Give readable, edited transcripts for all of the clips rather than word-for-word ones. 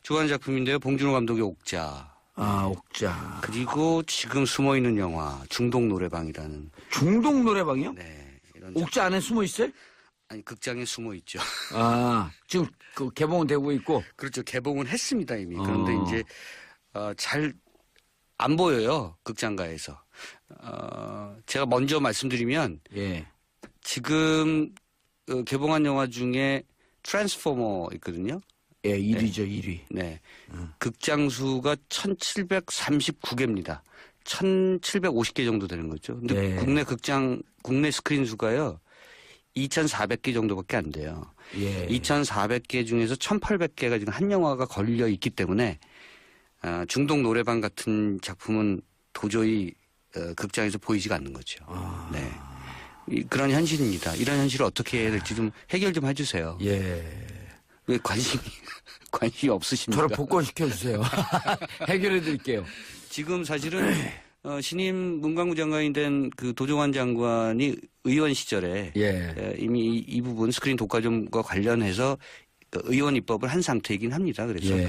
좋아하는 작품인데요. 봉준호 감독의 옥자. 아, 옥자. 그리고 지금 숨어있는 영화 중동 노래방이라는. 중동 노래방이요? 네. 이런 옥자 안에 숨어 있어요? 아니 극장에 숨어 있죠. 아, 지금 그 개봉은 되고 있고. 그렇죠. 개봉은 했습니다 이미. 그런데 이제 잘 안 보여요 극장가에서. 제가 먼저 말씀드리면 예. 지금 개봉한 영화 중에 트랜스포머 있거든요. 예, 1위죠, 1위. 네. 극장 수가 1739개입니다. 1750개 정도 되는 거죠. 근데 네. 국내 스크린 수가요. 2400개 정도밖에 안 돼요. 예. 2400개 중에서 1800개가 지금 한 영화가 걸려 있기 때문에 중동 노래방 같은 작품은 도저히 극장에서 보이지가 않는 거죠. 네. 그런 현실입니다. 이런 현실을 어떻게 해야 될지 좀 해결 좀 해주세요. 예. 왜 관심이 없으십니까? 저를 복권시켜주세요. 해결해 드릴게요. 지금 사실은 신임 문광부 장관이 된 그 도종환 장관이 의원 시절에 예. 이미 이 부분 스크린 독과점과 관련해서 의원 입법을 한 상태이긴 합니다. 그래서 예.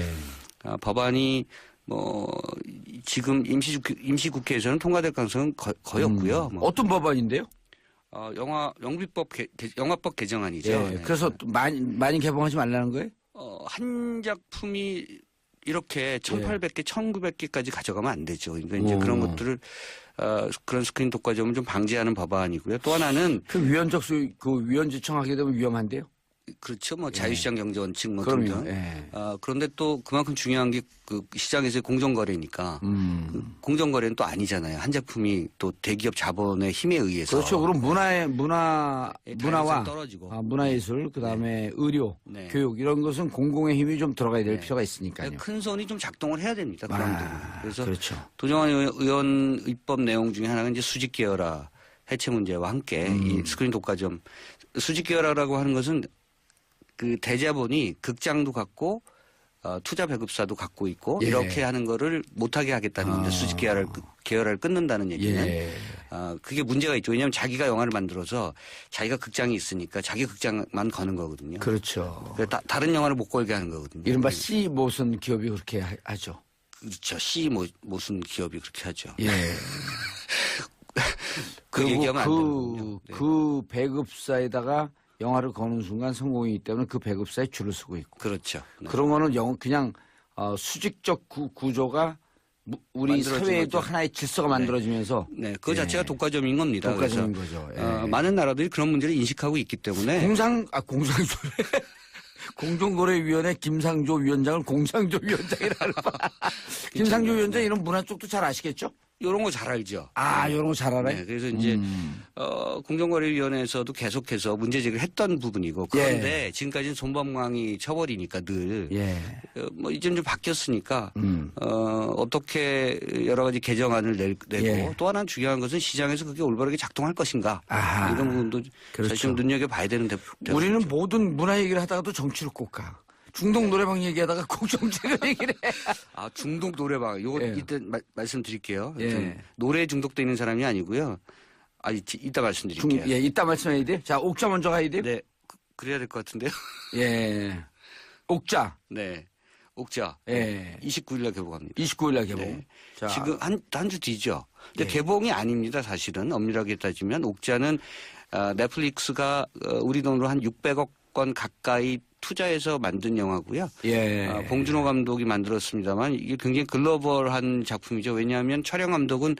법안이 지금 임시국회에서는 통과될 가능성은 거의 없고요. 어떤 법안인데요? 영화법 개정안이죠. 예. 네. 그래서 또 많이 개봉하지 말라는 거예요? 한 작품이 이렇게 1800개, 1900개까지 가져가면 안 되죠. 그러니까 이제 그런 것들을, 그런 스크린 독과점을 좀 방지하는 법안이고요. 또 하나는. 그 위원지청 하게 되면 위험한데요? 그렇죠. 자유시장 경제 원칙 그럼요. 등등. 예. 그런데 또 그만큼 중요한 게 그 시장에서의 공정거래니까. 그 공정거래는 또 아니잖아요. 한 작품이 또 대기업 자본의 힘에 의해서. 그렇죠. 그럼 문화와 떨어지고. 문화예술, 그다음에 의료, 네. 교육 이런 것은 공공의 힘이 좀 들어가야 될 필요가 있으니까요. 큰 손이 좀 작동을 해야 됩니다. 그람들은. 그래서 그렇죠. 도정환 의원 입법 내용 중에 하나가 이제 수직 계열화 해체 문제와 함께 이 스크린 독과점. 수직 계열화라고 하는 것은 그 대자본이 극장도 갖고 투자 배급사도 갖고 있고 예. 이렇게 하는 거를 못하게 하겠다는 겁니다. 수직 계열화를 끊는다는 얘기는. 예. 그게 문제가 있죠. 왜냐하면 자기가 영화를 만들어서 자기가 극장이 있으니까 자기 극장만 거는 거거든요. 그렇죠. 다른 영화를 못 걸게 하는 거거든요. 이른바 C 모선 기업이 그렇게 하죠. 그렇죠. 무슨 기업이 그렇게 하죠. 예. 그 얘기하면 안 되는군요. 네. 그 배급사에다가 영화를 거는 순간 성공이기 때문에 그 배급사에 줄을 서고 있고. 그렇죠. 네. 그런 거는 그냥 수직적 구조가 우리 사회에도 거죠. 하나의 질서가 만들어지면서. 네, 그 자체가 독과점인 겁니다. 독과점인 그래서, 거죠. 예. 많은 나라들이 그런 문제를 인식하고 있기 때문에 공상조례. 공정거래위원회 김상조 위원장을 공상조 위원장이라는 김상조 위원장 이런 문화 쪽도 잘 아시겠죠? 이런 거 잘 알죠. 이런 거 잘 알아요? 네, 그래서 이제 공정거래위원회에서도 계속해서 문제 제기를 했던 부분이고 그런데 지금까지는 손범강이 처벌이니까 늘 이제는 좀 바뀌었으니까 어떻게 여러 가지 개정안을 내고 또 하나 중요한 것은 시장에서 그게 올바르게 작동할 것인가 이런 부분도 그렇죠. 사실 좀 눈여겨봐야 되는 우리는 모든 문화 얘기를 하다가도 정치로 꼭 가. 중동 노래방 얘기하다가 꼭 정책을 얘기를 해. 중독 노래방. 요거 이때 말씀드릴게요. 예. 노래에 중독돼 있는 사람이 아니고요. 이따 말씀드릴게요. 이따 말씀해야 돼요. 자, 옥자 먼저 가야 돼요. 네. 그래야 될 것 같은데요. 예. 옥자. 네. 옥자. 예. 29일날 개봉합니다. 29일날 개봉. 네. 자. 지금 한 주 뒤죠. 근데 개봉이 아닙니다. 사실은 엄밀하게 따지면 옥자는 넷플릭스가 우리 돈으로 한 600억 원 가까이 투자해서 만든 영화고요. 예. 봉준호 감독이 만들었습니다만 이게 굉장히 글로벌한 작품이죠. 왜냐하면 촬영 감독은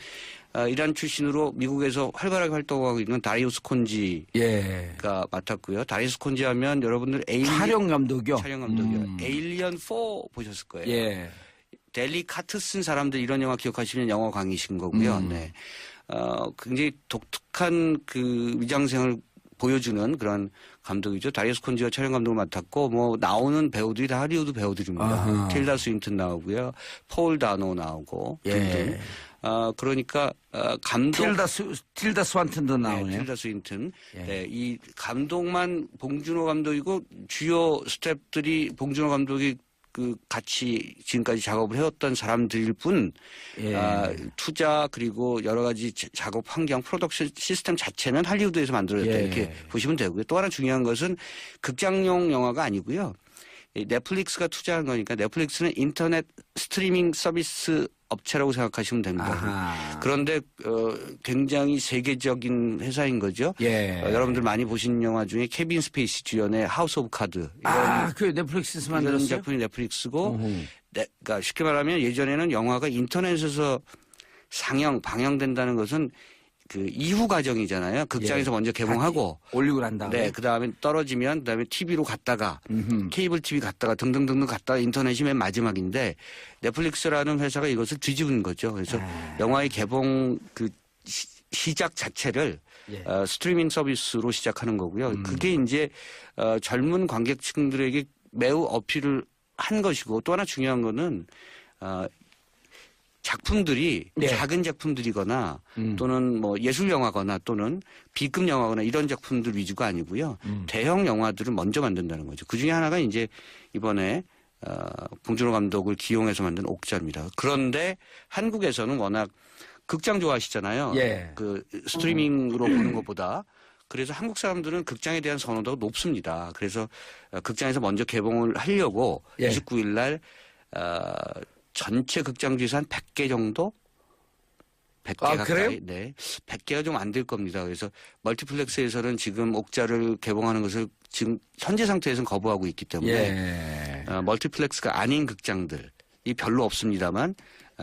이란 출신으로 미국에서 활발하게 활동하고 있는 다리우스 콘지가 맡았고요. 다리우스 콘지 하면 여러분들 촬영 감독이요. 에일리언 4 보셨을 거예요. 예. 델리 카트 쓴 사람들 이런 영화 기억하시면 영화 광이신 거고요. 네. 굉장히 독특한 그 위장생을 보여주는 그런 감독이죠. 다리우스 콘지가 촬영 감독을 맡았고 나오는 배우들이 다 할리우드 배우들입니다. 틸다 스윈튼 나오고요. 폴 다노 나오고 등등. 그러니까 감독 틸다 스완튼도 나오네요. 네, 틸다 스윈튼. 네, 이 감독만 봉준호 감독이고 주요 스태프들이 봉준호 감독이 같이 지금까지 작업을 해왔던 사람들일 뿐, 투자 그리고 여러 가지 작업 환경, 프로덕션 시스템 자체는 할리우드에서 만들어졌다 이렇게 보시면 되고요. 또 하나 중요한 것은 극장용 영화가 아니고요. 이 넷플릭스가 투자한 거니까 넷플릭스는 인터넷 스트리밍 서비스 업체라고 생각하시면 됩니다. 아하. 그런데 굉장히 세계적인 회사인 거죠. 예. 여러분들 많이 보신 영화 중에 케빈 스페이시 주연의 하우스 오브 카드 그 넷플릭스에서 이런 만들었어요? 작품이 넷플릭스고 어허. 그러니까 쉽게 말하면 예전에는 영화가 인터넷에서 방영된다는 것은 그 이후 과정이잖아요. 극장에서 먼저 개봉하고 올리고 난 다음에. 네, 그다음에 떨어지면 그다음에 TV로 갔다가 음흠. 케이블 TV 갔다가 등등등등 갔다가 인터넷이 맨 마지막인데 넷플릭스라는 회사가 이것을 뒤집은 거죠. 그래서 영화의 개봉 그 시작 자체를 예. 스트리밍 서비스로 시작하는 거고요. 그게 이제 젊은 관객층들에게 매우 어필을 한 것이고 또 하나 중요한 거는 작품들이 네. 작은 작품들이거나 또는 뭐 예술 영화거나 또는 B급 영화거나 이런 작품들 위주가 아니고요. 대형 영화들을 먼저 만든다는 거죠. 그 중에 하나가 이제 이번에 봉준호 감독을 기용해서 만든 옥자입니다. 그런데 한국에서는 워낙 극장 좋아하시잖아요. 예. 그 스트리밍으로 보는 것보다. 그래서 한국 사람들은 극장에 대한 선호도가 높습니다. 그래서 극장에서 먼저 개봉을 하려고 예. 29일 날 전체 극장주에서 한 100개 정도? 100개 가까이. 그래요? 네. 100개가 좀 안 될 겁니다. 그래서 멀티플렉스에서는 지금 옥자를 개봉하는 것을 지금 현재 상태에서는 거부하고 있기 때문에 멀티플렉스가 아닌 극장들이 별로 없습니다만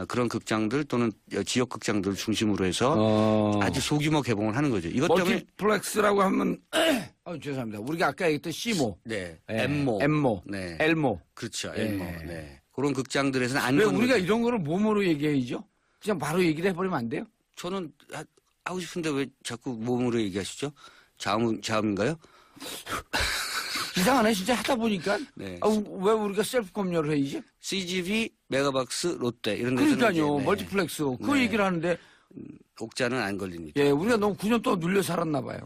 그런 극장들 또는 지역 극장들 중심으로 해서 아주 소규모 개봉을 하는 거죠. 이것 때문에 멀티플렉스라고 하면 죄송합니다. 우리가 아까 얘기했던 시모, 네, 예. 엠모, 엠모, 네, 엘모. 그렇죠, 예. 엠모, 네. 그런 극장들에서는 안 왜 그런 우리가 거죠. 이런 거를 몸으로 얘기해야죠? 그냥 바로 얘기를 해버리면 안 돼요? 저는 하고 싶은데 왜 자꾸 몸으로 얘기하시죠? 자음인가요? 이상하네 진짜 하다 보니까. 네. 왜 우리가 셀프 검열을 해야지? CGV, 메가박스, 롯데 이런 데서는 그러니까요. 이제, 네. 멀티플렉스. 그 네. 얘기를 하는데 옥자는 안 걸립니다. 예, 우리가 너무 9년 동안 눌려 살았나 봐요.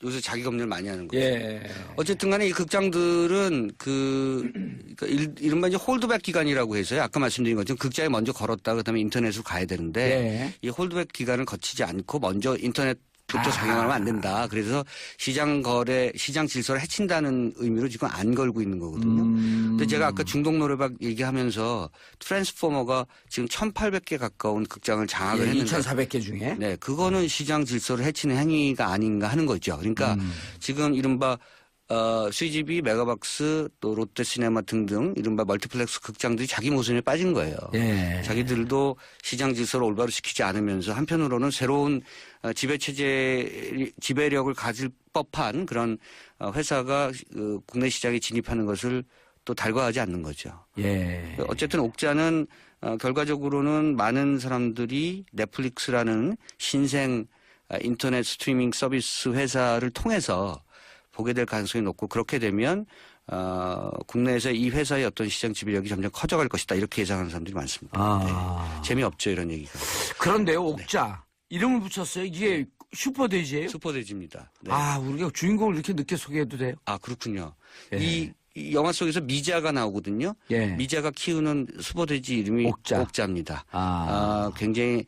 요새 자기 검열 많이 하는 거죠. 예. 어쨌든 간에 이 극장들은 그러니까 이른바 이제 홀드백 기간이라고 해서요. 아까 말씀드린 것처럼 극장에 먼저 걸었다 그다음에 인터넷으로 가야 되는데 예. 이 홀드백 기간을 거치지 않고 먼저 인터넷부터 상영하면 안 된다. 그래서 시장 질서를 해친다는 의미로 지금 안 걸고 있는 거거든요. 근데 제가 아까 중동 노래방 얘기하면서 트랜스포머가 지금 1,800개 가까운 극장을 장악을 했는데 2,400개 중에. 네, 그거는 시장 질서를 해치는 행위가 아닌가 하는 거죠. 그러니까 지금 이른바 CGV, 메가박스, 또 롯데시네마 등등 이른바 멀티플렉스 극장들이 자기 모순에 빠진 거예요. 예. 자기들도 시장 질서를 올바로 지키지 않으면서 한편으로는 새로운 지배력을 가질 법한 그런 회사가 국내 시장에 진입하는 것을 또 달과하지 않는 거죠. 예. 어쨌든 옥자는 결과적으로는 많은 사람들이 넷플릭스라는 신생 인터넷 스트리밍 서비스 회사를 통해서 보게 될 가능성이 높고 그렇게 되면 국내에서 이 회사의 어떤 시장 지배력이 점점 커져갈 것이다 이렇게 예상하는 사람들이 많습니다. 네. 재미없죠 이런 얘기가. 그런데요, 옥자 이름을 붙였어요. 이게 슈퍼돼지예요? 슈퍼돼지입니다. 네. 우리가 주인공을 이렇게 늦게 소개해도 돼요? 그렇군요. 예. 이 영화 속에서 미자가 나오거든요. 예. 미자가 키우는 슈퍼돼지 이름이 옥자. 옥자입니다. 굉장히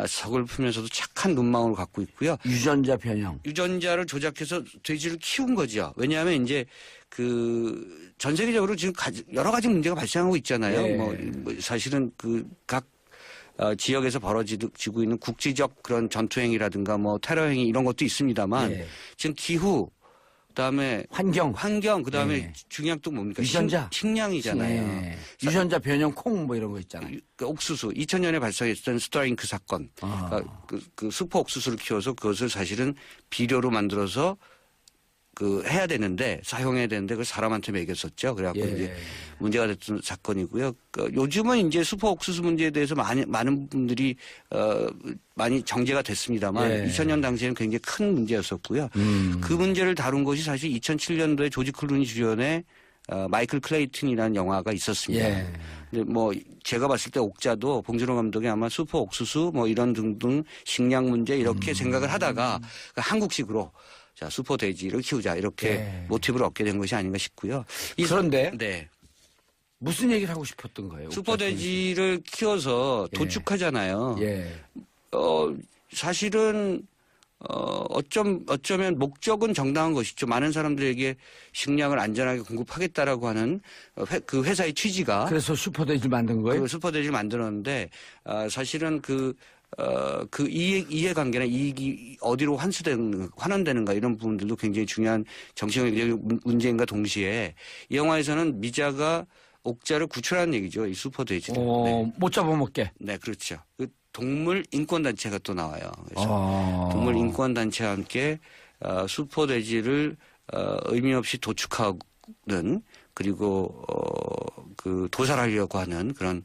서글프면서도 착한 눈망울을 갖고 있고요. 유전자 변형. 유전자를 조작해서 돼지를 키운 거죠. 왜냐하면 이제 전 세계적으로 지금 여러 가지 문제가 발생하고 있잖아요. 네. 뭐 사실은 각 지역에서 벌어지고 있는 국지적 그런 전투행위라든가 뭐 테러행위 이런 것도 있습니다만 네. 지금 기후 그다음에 환경. 그다음에 네. 중요한 또 뭡니까? 유전자. 식량이잖아요. 네. 유전자 변형 콩 뭐 이런 거 있잖아요. 옥수수 2000년에 발생했던 스타링크 사건. 그러니까 그 슈퍼 옥수수를 키워서 그것을 사실은 비료로 만들어서 해야 되는데 사용해야 되는데 그걸 사람한테 먹였었죠. 그래갖고 예. 이제 문제가 됐던 사건이고요. 요즘은 이제 슈퍼 옥수수 문제에 대해서 많은 분들이 많이 정제가 됐습니다만 예. 2000년 당시에는 굉장히 큰 문제였었고요. 그 문제를 다룬 것이 사실 2007년도에 조지 클루니 주연의 마이클 클레이튼이라는 영화가 있었습니다. 예. 근데 뭐 제가 봤을 때 옥자도 봉준호 감독이 아마 슈퍼 옥수수 뭐 이런 등등 식량 문제 이렇게 생각을 하다가 한국식으로 자 슈퍼 돼지를 키우자 이렇게 예. 모티브를 얻게 된 것이 아닌가 싶고요. 그런데 네. 무슨 얘기를 하고 싶었던 거예요? 슈퍼 돼지를 키워서 도축하잖아요. 예. 사실은 어쩌면 목적은 정당한 것이죠. 많은 사람들에게 식량을 안전하게 공급하겠다라고 하는 그 회사의 취지가. 그래서 슈퍼돼지를 만든 거예요? 그 슈퍼돼지를 만들었는데, 사실은 그 이해관계나 이익이 어디로 환원되는가 이런 부분들도 굉장히 중요한 정치적 문제인가 동시에 이 영화에서는 미자가 옥자를 구출하는 얘기죠. 이 슈퍼돼지를. 네. 못 잡아먹게. 네, 그렇죠. 그 동물 인권 단체가 또 나와요. 그래서 동물 인권 단체와 함께 슈퍼돼지를 의미 없이 도축하는 그리고 그 도살하려고 하는 그런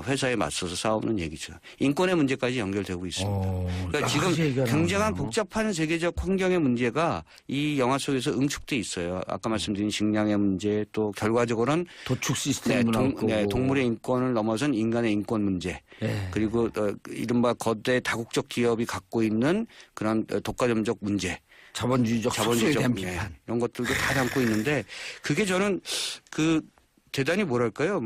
회사에 맞서서 싸우는 얘기죠. 인권의 문제까지 연결되고 있습니다. 그러니까 지금 굉장한 복잡한 세계적 환경의 문제가 이 영화 속에서 응축돼 있어요. 아까 말씀드린 식량의 문제 또 결과적으로는 도축 시스템으로 동물의 인권을 넘어선 인간의 인권 문제 그리고 이른바 거대 다국적 기업이 갖고 있는 그런 독과점적 문제 자본주의적 속성에 대한 비판 이런 것들도 다 담고 있는데 그게 저는 그 대단히 뭐랄까요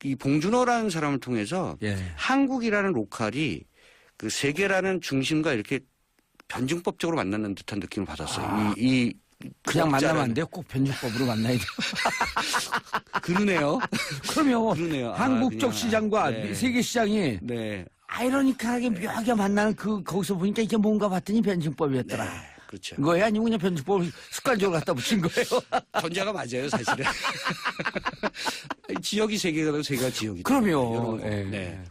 이 봉준호라는 사람을 통해서 한국이라는 로컬이 그 세계라는 중심과 이렇게 변증법적으로 만나는 듯한 느낌을 받았어요. 그냥 만나면 안 돼요? 꼭 변증법으로 만나야 돼요. 그러네요. 그러면 그러네요. 한국적 시장과 세계 시장이 아이러니컬하게 묘하게 만나는 거기서 보니까 이게 뭔가 봤더니 변증법이었더라. 그렇죠. 그거야 아니면 그냥 변증법을 습관적으로 갖다 붙인 거예요? 전자가 맞아요, 사실은. 지역이 세 개가 되고 세 개가 지역이. 그럼요.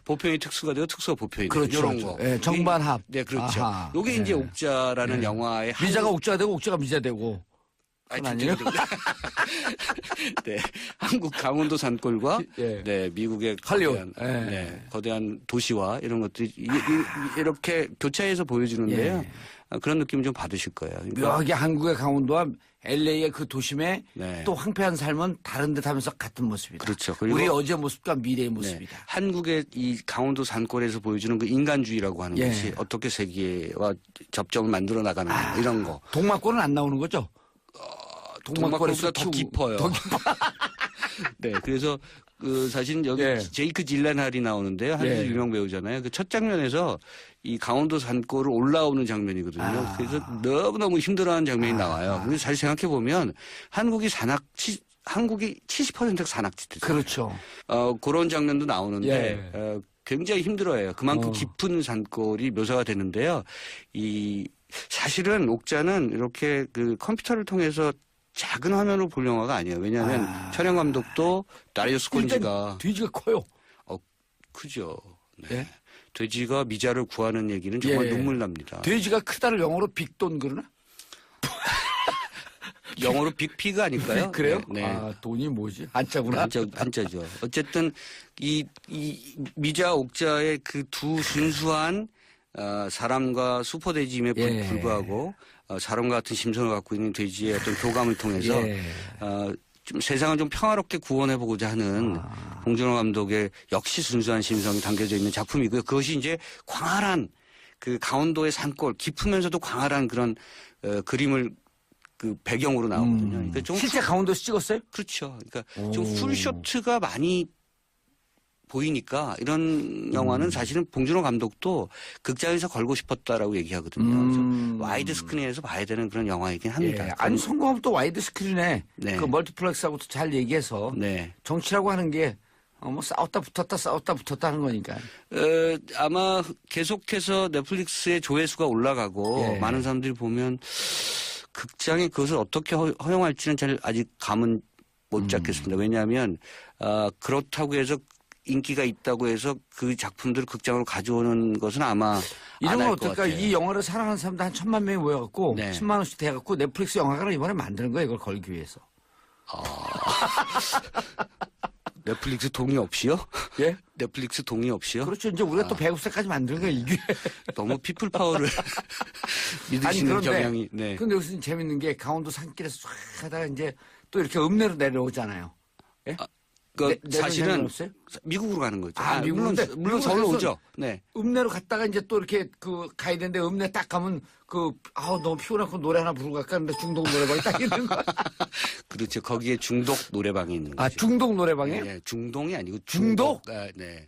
보편이 특수가 되고 특수가 보편이 되고. 그렇죠. 이런 거. 정반합. 네, 그렇죠. 이게 이제 옥자라는 영화의 미자가 옥자가 되고 옥자가 미자 되고. 아니에요? 네, 한국 강원도 산골과 미국의 거대한 도시와 이런 것들이 이렇게 교차해서 보여주는데요. 그런 느낌 좀 받으실 거예요. 그러니까 묘하게 한국의 강원도와 LA의 그 도심에 또 황폐한 삶은 다른 듯 하면서 같은 모습이다. 그렇죠. 그리고 우리 어제 모습과 미래의 모습이다. 한국의 이 강원도 산골에서 보여주는 그 인간주의라고 하는 것이 어떻게 세계와 접점을 만들어 나가는 이런 거. 동막골은 안 나오는 거죠? 동막골보다 더 깊어요. 더 깊어. 네, 그래서 그 사실 여기 제이크 질렌할이 나오는데요. 한국 유명 배우잖아요. 그 첫 장면에서 이 강원도 산골을 올라오는 장면이거든요. 그래서 너무너무 힘들어하는 장면이 나와요. 그래서 잘 생각해 보면 한국이 70%가 산악지대죠. 그렇죠. 그런 장면도 나오는데 굉장히 힘들어해요. 그만큼 깊은 산골이 묘사가 되는데요. 사실은 옥자는 이렇게 그 컴퓨터를 통해서 작은 화면으로 볼 영화가 아니에요. 왜냐하면 촬영 감독도 다리우스 콘지가 돼지가 커요. 크죠. 네. 돼지가 미자를 구하는 얘기는 정말 눈물 납니다. 돼지가 크다를 영어로 빅돈 그러나? 영어로 빅피가 아닐까요? 그래요? 네. 돈이 뭐지? 한자구나. 한자죠. 어쨌든 이 미자 옥자의 그 두 순수한 사람과 슈퍼돼지임에 불구하고 사람과 같은 심성을 갖고 있는 돼지의 어떤 교감을 통해서 좀 세상을 좀 평화롭게 구원해보고자 하는 봉준호 감독의 역시 순수한 심성이 담겨져 있는 작품이고요. 그것이 이제 광활한 그 강원도의 산골 깊으면서도 광활한 그런 그림을 그 배경으로 나오거든요. 그러니까 좀 실제 강원도에서 찍었어요? 그렇죠. 그러니까 좀 풀쇼트가 많이 보이니까 이런 영화는 사실은 봉준호 감독도 극장에서 걸고 싶었다라고 얘기하거든요. 와이드 스크린에서 봐야 되는 그런 영화이긴 합니다. 아니 성공하면 또 와이드 스크린에 그 멀티플렉스하고도 잘 얘기해서 정치라고 하는 게 뭐 싸웠다 붙었다 하는 거니까. 아마 계속해서 넷플릭스의 조회수가 올라가고 많은 사람들이 보면 극장에 그것을 어떻게 허용할지는 잘 아직 감은 못 잡겠습니다. 왜냐하면 그렇다고 해서 인기가 있다고 해서 그 작품들을 극장으로 가져오는 것은 아마 이런 건 어떨까? 이 영화를 사랑하는 사람들 한 1,000만 명이 모여갖고 10만 원씩 대갖고 넷플릭스 영화관을 이번에 만드는 거예요. 이걸 걸기 위해서. 넷플릭스 동의 없이요? 예? 넷플릭스 동의 없이요? 그렇죠. 이제 우리가 또 배급사까지 만드는 거예요. 이게. 너무 피플 파워를 믿으시는 경향이. 그런데 여기서 재밌는 게 강원도 산길에서 쫙 하다가 이제 또 이렇게 읍내로 내려오잖아요. 예? 사실은 미국으로 가는 거죠. 물론 서울로 오죠. 네. 읍내로 갔다가 이제 또 이렇게 가야 되는데 읍내 딱 가면 너무 피곤하고 노래 하나 부르고 갈까 하는데 중독 노래방이 딱 있는 거야. 그렇죠. 거기에 중독 노래방이 있는 거죠. 중독 노래방에? 네, 중동이 아니고 중독? 네.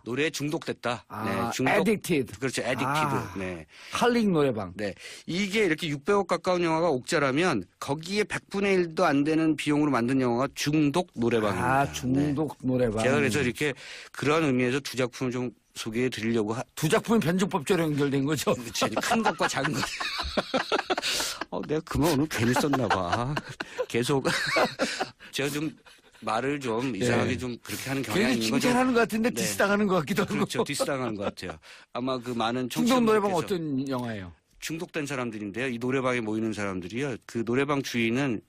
노래에 중독됐다. 네, 중독. addicted. 그렇죠. addicted. 네. 할링 노래방. 네. 이게 이렇게 600억 가까운 영화가 옥자라면 거기에 100분의 1도 안 되는 비용으로 만든 영화가 중독 노래방입니다. 중독 노래방. 제가 그래서 이렇게 그런 의미에서 두 작품을 좀 소개해 드리려고. 두 작품은 변증법적으로 연결된 거죠? 그렇죠. 큰 것과 작은 것. 내가 그만 오늘 괜히 썼나 봐. 계속. 제가 좀 말을 좀 이상하게 좀 그렇게 하는 경향이 있는 거죠. 칭찬하는 것 같은데 디스당하는 것 같기도 하고. 그렇죠. 디스당하는 것 같아요. 아마 그 많은 중독 노래방 어떤 영화예요? 중독된 사람들인데요. 이 노래방에 모이는 사람들이요. 그 노래방 주인은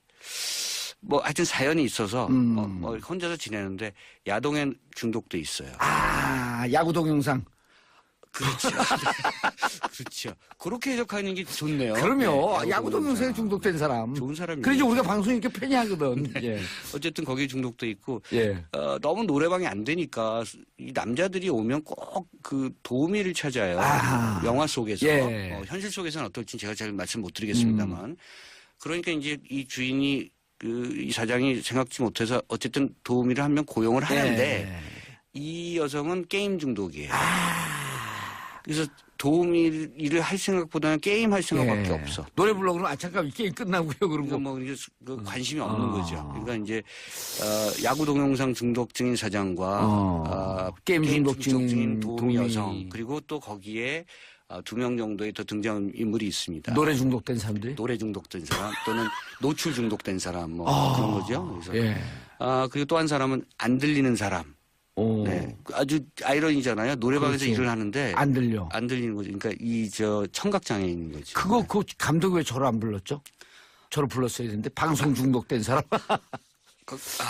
하여튼 사연이 있어서 혼자서 지내는데 야동에 중독돼 있어요. 야구 동영상. 그렇죠. 그렇죠. 그렇게 해석하는 게 좋네요. 그럼요. 네, 야구 동영상에 중독된 사람. 좋은 사람이에요. 그래서 우리가 방송 이렇게 팬이 하거든. 네. 예. 어쨌든 거기에 중독돼 있고 예. 너무 노래방이 안 되니까 이 남자들이 오면 꼭 그 도우미를 찾아요. 영화 속에서. 예. 현실 속에서는 어떨지 제가 잘 말씀 못 드리겠습니다만. 그러니까 이제 이 주인이 이 사장이 생각지 못해서 어쨌든 도우미를 한 명 고용을 하는데 이 여성은 게임 중독이에요. 그래서 도우미 일을 할 생각보다는 게임 할 생각밖에 없어. 노래 불러 그러면 잠깐 이 게임 끝나고요. 그러고 관심이 없는 거죠. 그러니까 이제 야구 동영상 중독증인 사장과 게임 중독증인 도우미 여성 그리고 또 거기에 2명 정도의 더 등장 인물이 있습니다. 노래 중독된 사람들? 노래 중독된 사람 또는 노출 중독된 사람 그런 거죠. 그래서 그리고 또 한 사람은 안 들리는 사람. 네. 아주 아이러니잖아요. 노래방에서 일을 하는데 안 들리는 거죠. 그러니까 청각 장애인인 거죠. 그 감독이 왜 저를 안 불렀죠? 저를 불렀어야 되는데 방송 중독된 사람.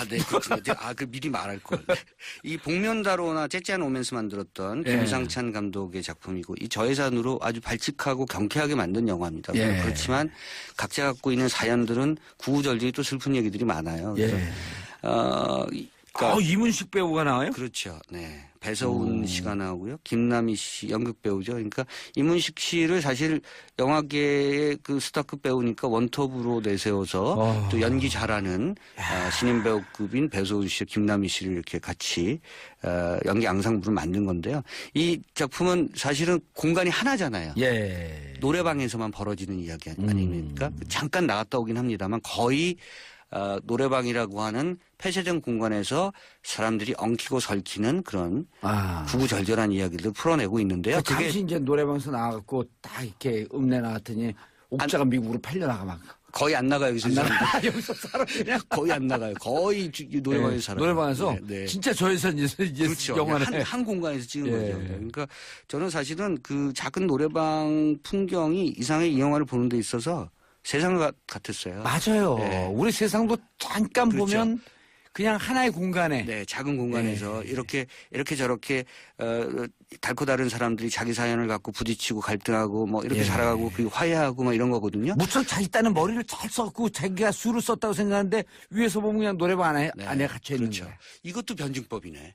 네, 그렇군요. 미리 말할 걸. 이 복면다로나 째째한 오면서 만들었던 김상찬 감독의 작품이고 이 저예산으로 아주 발칙하고 경쾌하게 만든 영화입니다. 그렇지만 각자 갖고 있는 사연들은 구구절절히 또 슬픈 얘기들이 많아요. 그래서 이문식 배우가 나와요? 그렇죠. 네. 배서운 씨가 나오고요. 김남희 씨 연극 배우죠. 그러니까 이문식 씨를 사실 영화계의 그 스타급 배우니까 원톱으로 내세워서 또 연기 잘하는 신인 배우급인 배서운 씨, 김남희 씨를 이렇게 같이 연기 앙상블을 만든 건데요. 이 작품은 사실은 공간이 하나잖아요. 노래방에서만 벌어지는 이야기 아닙니까? 잠깐 나갔다 오긴 합니다만 거의 노래방이라고 하는 폐쇄된 공간에서 사람들이 엉키고 설키는 그런 구구절절한 이야기를 풀어내고 있는데요. 잠시 이제 노래방에서 나와갖고 딱 이렇게 읍내 나왔더니 옥자가 미국으로 팔려나가 막. 거의 안 나가요. 여기서 살아 그냥. 거의 안 나가요. 거의 노래방에서 살아요. 노래방에서 진짜 저에서 그렇죠. 영화를 한 공간에서 찍은 거죠. 그러니까 저는 사실은 그 작은 노래방 풍경이 이상하게 이 영화를 보는 데 있어서 세상 같았어요. 맞아요. 우리 세상도 잠깐 보면 그냥 하나의 공간에. 작은 공간에서 이렇게 저렇게 달고 다른 사람들이 자기 사연을 갖고 부딪히고 갈등하고 이렇게 살아가고 그리고 화해하고 이런 거거든요. 무척 자기 딴은 머리를 잘 썼고 자기가 수를 썼다고 생각하는데 위에서 보면 그냥 노래방 안에 갇혀 있는 거예요. 이것도 변증법이네.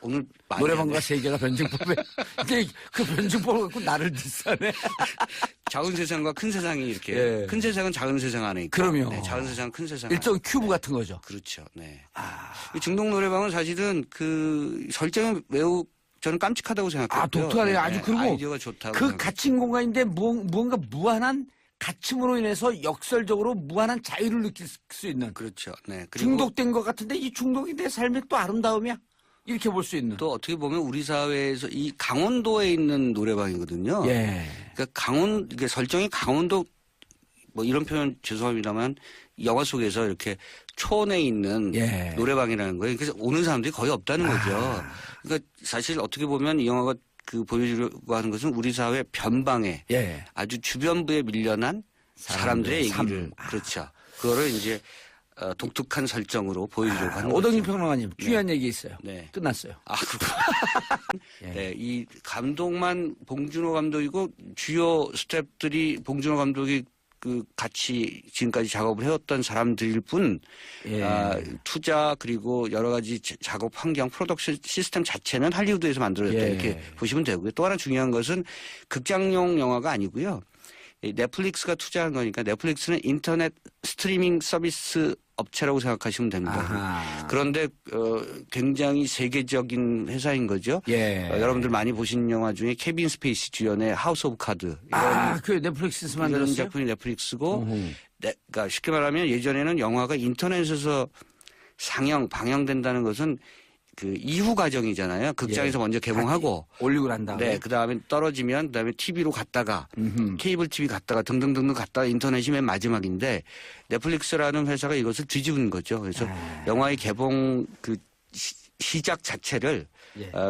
오늘 노래방과 세계가 변증법에 근데 그 변증법을 갖고 나를 디스하네. 작은 세상과 큰 세상이 이렇게 큰 세상은 작은 세상 안에 있고 그럼요. 작은 세상은 큰 세상 일종의 큐브 같은 거죠. 그렇죠. 네. 이 중독 노래방은 사실은 그 설정이 매우 저는 깜찍하다고 생각해요. 독특하네요. 아주 그리고 아이디어가 좋다고 그 갇힌 공간인데 무언가 무한한 갇힘으로 인해서 역설적으로 무한한 자유를 느낄 수 있는. 그렇죠. 네. 그리고 중독된 것 같은데 이 중독이 내 삶의 또 아름다움이야. 이렇게 볼 수 있는. 또 어떻게 보면 우리 사회에서 이 강원도에 있는 노래방이거든요. 그러니까 이게 설정이 강원도 이런 표현 죄송합니다만 영화 속에서 이렇게 촌에 있는 노래방이라는 거예요. 그래서 오는 사람들이 거의 없다는 거죠. 그러니까 사실 어떻게 보면 이 영화가 보여주려고 하는 것은 우리 사회 변방에 아주 주변부에 밀려난 사람들의 얘기를 그렇죠. 그거를 이제 독특한 설정으로 보여주려고 하는 오덕님 평론가님 중요한 얘기 있어요. 끝났어요. 그렇군요. 이 감독만 봉준호 감독이고 주요 스태프들이 봉준호 감독이 그 같이 지금까지 작업을 해왔던 사람들일 뿐 투자 그리고 여러 가지 작업 환경 프로덕션 시스템 자체는 할리우드에서 만들어졌다 이렇게 보시면 되고요. 또 하나 중요한 것은 극장용 영화가 아니고요. 넷플릭스가 투자한 거니까 넷플릭스는 인터넷 스트리밍 서비스 업체라고 생각하시면 됩니다. 아하. 그런데 굉장히 세계적인 회사인 거죠. 여러분들 많이 보신 영화 중에 케빈 스페이시 주연의 하우스 오브 카드. 그 넷플릭스에서 만들었어요? 이런 작품이 넷플릭스고 그러니까 쉽게 말하면 예전에는 영화가 인터넷에서 방영된다는 것은 그 이후 과정이잖아요. 극장에서 먼저 개봉하고 올리고 난 다음에 그다음에 떨어지면 그다음에 TV로 갔다가 케이블 TV 갔다가 등등등등 갔다가 인터넷이 맨 마지막인데 넷플릭스라는 회사가 이것을 뒤집은 거죠. 그래서 영화의 개봉 그 시작 자체를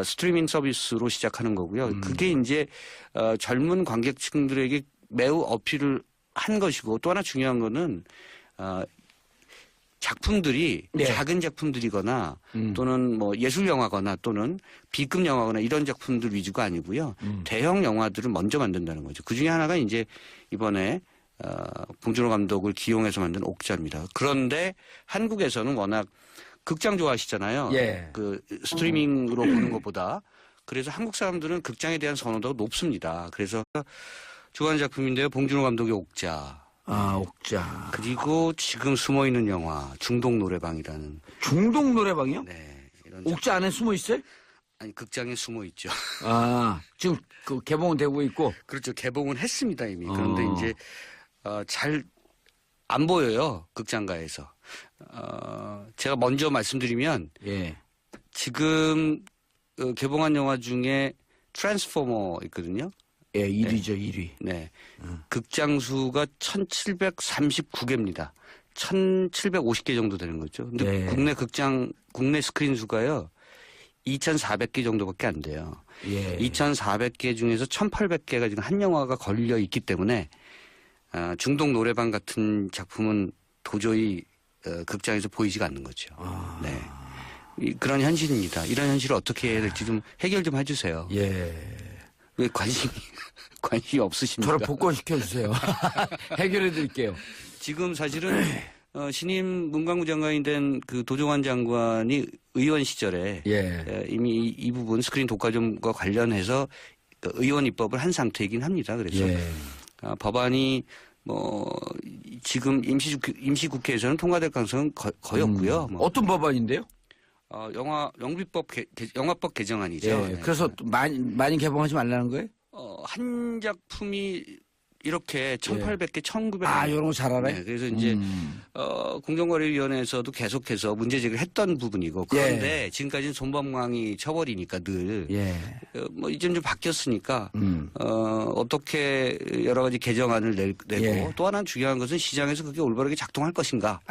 스트리밍 서비스로 시작하는 거고요. 그게 이제 젊은 관객층들에게 매우 어필을 한 것이고 또 하나 중요한 거는 작품들이 작은 작품들이거나 또는 뭐 예술 영화거나 또는 B급 영화거나 이런 작품들 위주가 아니고요. 대형 영화들을 먼저 만든다는 거죠. 그 중에 하나가 이제 이번에 봉준호 감독을 기용해서 만든 옥자입니다. 그런데 한국에서는 워낙 극장 좋아하시잖아요. 그 스트리밍으로 보는 것보다. 그래서 한국 사람들은 극장에 대한 선호도가 높습니다. 그래서 좋아하는 작품인데요. 봉준호 감독의 옥자. 옥자. 그리고 지금 숨어있는 영화 중동 노래방이라는. 중동 노래방이요? 네. 이런 옥자 안에 숨어 있어요? 아니 극장에 숨어 있죠. 지금 그 개봉은 되고 있고. 그렇죠. 개봉은 했습니다 이미. 그런데 이제 잘 안 보여요 극장가에서. 제가 먼저 말씀드리면 지금 개봉한 영화 중에 트랜스포머 있거든요. 1위죠, 1위. 네. 극장 수가 1739개입니다. 1750개 정도 되는 거죠. 근데 국내 스크린 수가요. 2400개 정도밖에 안 돼요. 2400개 중에서 1800개가 지금 한 영화가 걸려 있기 때문에 중동 노래방 같은 작품은 도저히 극장에서 보이지가 않는 거죠. 네. 그런 현실입니다. 이런 현실을 어떻게 해야 될지 좀 해결 좀 해주세요. 왜 관심이 없으십니까? 저를 복권시켜주세요. 해결해드릴게요. 지금 사실은 신임 문광부 장관이 된 그 도종환 장관이 의원 시절에 이미 이 부분 스크린 독과점과 관련해서 의원 입법을 한 상태이긴 합니다. 그래서 법안이 뭐 지금 임시국회에서는 통과될 가능성은 거의 없고요. 뭐. 어떤 법안인데요? 영화법 개정안이죠. 그래서 많이 개봉하지 말라는 거예요? 한 작품이 이렇게 1800개, 1900개. 이런 거 잘 알아요? 네, 그래서 이제, 공정거래위원회에서도 계속해서 문제 제기를 했던 부분이고. 그런데 지금까지는 손범광이 처벌이니까 늘. 뭐 이제는 좀 바뀌었으니까, 어떻게 여러 가지 개정안을 내고 또 하나 중요한 것은 시장에서 그게 올바르게 작동할 것인가.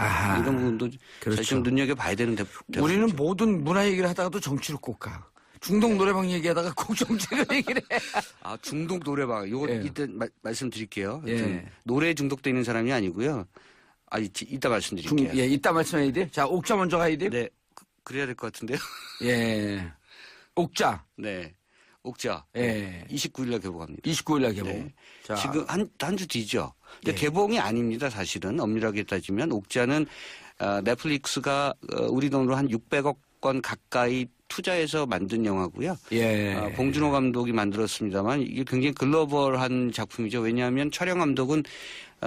이런 부분도 사실 좀 눈여겨봐야 되는 우리는 모든 문화 얘기를 하다가도 정치로 꼭 가. 중동 노래방 얘기하다가 꼭 정책을 얘기를 해. 중독 노래방. 요거 이때 말씀드릴게요. 노래에 중독돼 있는 사람이 아니고요. 이따 말씀드릴게요. 이따 말씀해야 돼요? 자, 옥자 먼저 가야 돼요? 네. 그래야 될 것 같은데요. 옥자. 네. 옥자. 29일날 개봉합니다. 29일날 개봉. 네. 지금 한 주 뒤죠. 근데 개봉이 아닙니다. 사실은 엄밀하게 따지면 옥자는 넷플릭스가 우리 돈으로 한 600억 원 가까이 투자해서 만든 영화고요. 봉준호 감독이 만들었습니다만 이게 굉장히 글로벌한 작품이죠. 왜냐하면 촬영 감독은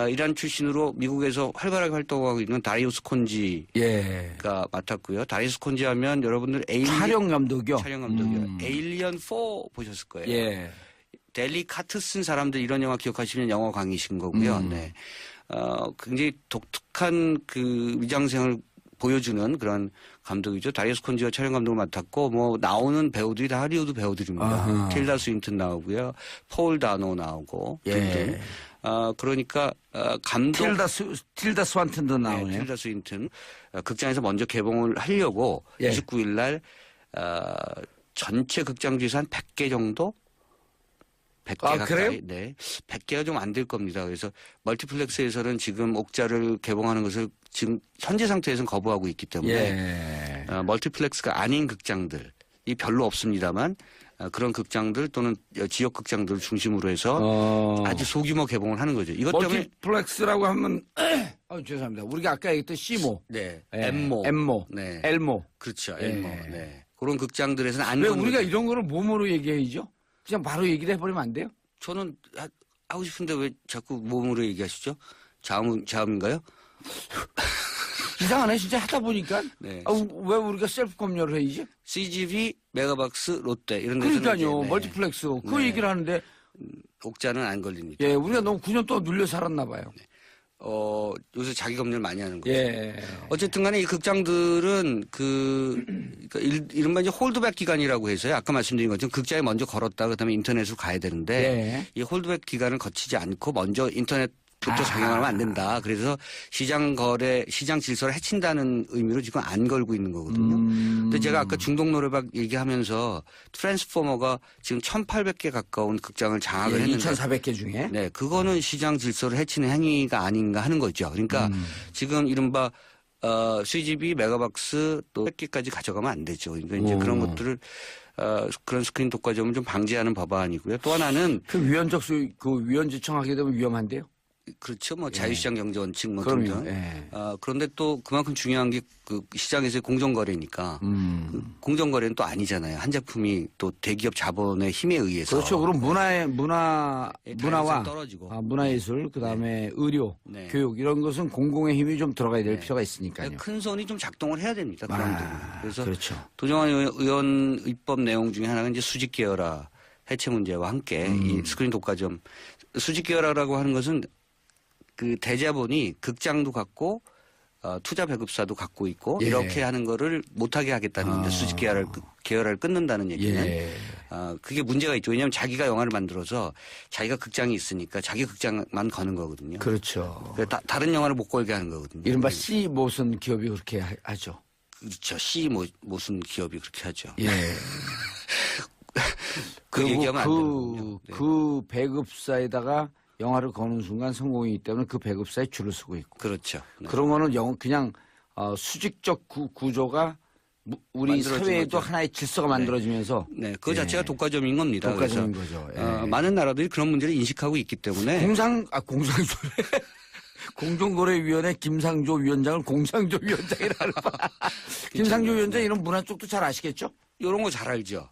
이란 출신으로 미국에서 활발하게 활동하고 있는 다리우스 콘지가 맡았고요. 다리우스 콘지 하면 여러분들 촬영 감독이요? 촬영 감독이요. 에일리언 4 보셨을 거예요. 델리 카트 쓴 사람들 이런 영화 기억하시면 영화 광이신 거고요. 네. 굉장히 독특한 그 위장생을 보여주는 그런 감독이죠. 다리우스 콘지가 촬영 감독을 맡았고 뭐 나오는 배우들이 다 할리우드 배우들입니다. 틸다 스윈튼 나오고요. 폴 다노 나오고 등등. 그러니까 감독 틸다 스완튼도 나오네요. 네, 틸다 스윈튼 극장에서 먼저 개봉을 하려고 29일 날 전체 극장 중에서 한 100개 정도 100개 가까이. 그래요? 네. 100개가 좀 안 될 겁니다. 그래서 멀티플렉스에서는 지금 옥자를 개봉하는 것을 지금 현재 상태에서는 거부하고 있기 때문에 멀티플렉스가 아닌 극장들이 별로 없습니다만 그런 극장들 또는 지역 극장들을 중심으로 해서 아주 소규모 개봉을 하는 거죠. 이것 때문에 멀티플렉스라고 하면 죄송합니다. 우리가 아까 얘기했던 C모, 네, 예, M모, M모, 네, L모, 그렇죠, 예. L모, 네. 그런 극장들에서는 안 왜 거는 우리가 거죠. 이런 거를 몸으로 얘기해야죠? 그냥 바로 얘기를 해버리면 안 돼요? 저는 하고 싶은데 왜 자꾸 몸으로 얘기하시죠? 자음인가요? 이상하네 진짜 하다 보니까. 네. 왜 우리가 셀프 검열을 해야지? CGV, 메가박스, 롯데 이런 데서는 그러니까요. 이제, 네. 멀티플렉스 그 얘기를 하는데 옥자는 안 걸립니다. 예, 우리가 너무 9년 동안 눌려 살았나 봐요. 요새 자기 검열 많이 하는 거죠. 예. 어쨌든 간에 이 극장들은 그러니까 이른바 이제 홀드백 기간이라고 해서요. 아까 말씀드린 것처럼 극장에 먼저 걸었다 그다음에 인터넷으로 가야 되는데 예. 이 홀드백 기간을 거치지 않고 먼저 인터넷부터 상영하면 안 된다. 그래서 시장 질서를 해친다는 의미로 지금 안 걸고 있는 거거든요. 근데 제가 아까 중동 노래방 얘기하면서 트랜스포머가 지금 1,800개 가까운 극장을 장악을 예, 했는데 2,400개 중에. 네, 그거는 시장 질서를 해치는 행위가 아닌가 하는 거죠. 그러니까 지금 이른바 CGV, 메가박스 또 100개까지 가져가면 안 되죠. 그러니까 이제 그런 것들을 그런 스크린 독과점을 좀 방지하는 법안이고요. 또 하나는 그 위원지청 하게 되면 위험한데요. 그렇죠. 뭐 자유시장 경제 원칙 뭐 그럼요. 등등. 예. 그런데 또 그만큼 중요한 게 그 시장에서의 공정거래니까 그 공정거래는 또 아니잖아요. 한 제품이 또 대기업 자본의 힘에 의해서 그렇죠. 그럼 문화와 떨어지고 문화예술 그다음에 의료, 네. 교육 이런 것은 공공의 힘이 좀 들어가야 될 필요가 있으니까요. 큰 손이 좀 작동을 해야 됩니다. 그런 부분. 그래서 그렇죠. 도정환 의원 입법 내용 중에 하나가 이제 수직 계열화 해체 문제와 함께 이 스크린 독과점 수직 계열화라고 하는 것은 그 대자본이 극장도 갖고 투자 배급사도 갖고 있고 예. 이렇게 하는 거를 못하게 하겠다는 건데 수직 계열화를 끊는다는 얘기는 예. 그게 문제가 있죠. 왜냐하면 자기가 영화를 만들어서 자기가 극장이 있으니까 자기 극장만 거는 거거든요. 그렇죠. 다른 영화를 못 걸게 하는 거거든요. 이른바 C 모선 기업이 그렇게 하죠. 그렇죠. 모순 기업이 그렇게 하죠. 예. 그 얘기하면 안 되는군요. 네. 그 배급사에다가 영화를 거는 순간 성공이기 때문에 그 배급사에 줄을 서고 있고. 그렇죠. 네. 그런 거는 그냥 수직적 구조가 우리 사회에도 거죠. 하나의 질서가 만들어지면서 네, 그 자체가 독과점인 겁니다. 독과점인 그래서 거죠. 예. 많은 나라들이 그런 문제를 인식하고 있기 때문에 공정거래위원회 김상조 위원장을 공상조 위원장이라고 김상조 위원장 이런 문화 쪽도 잘 아시겠죠? 이런 거 잘 알죠.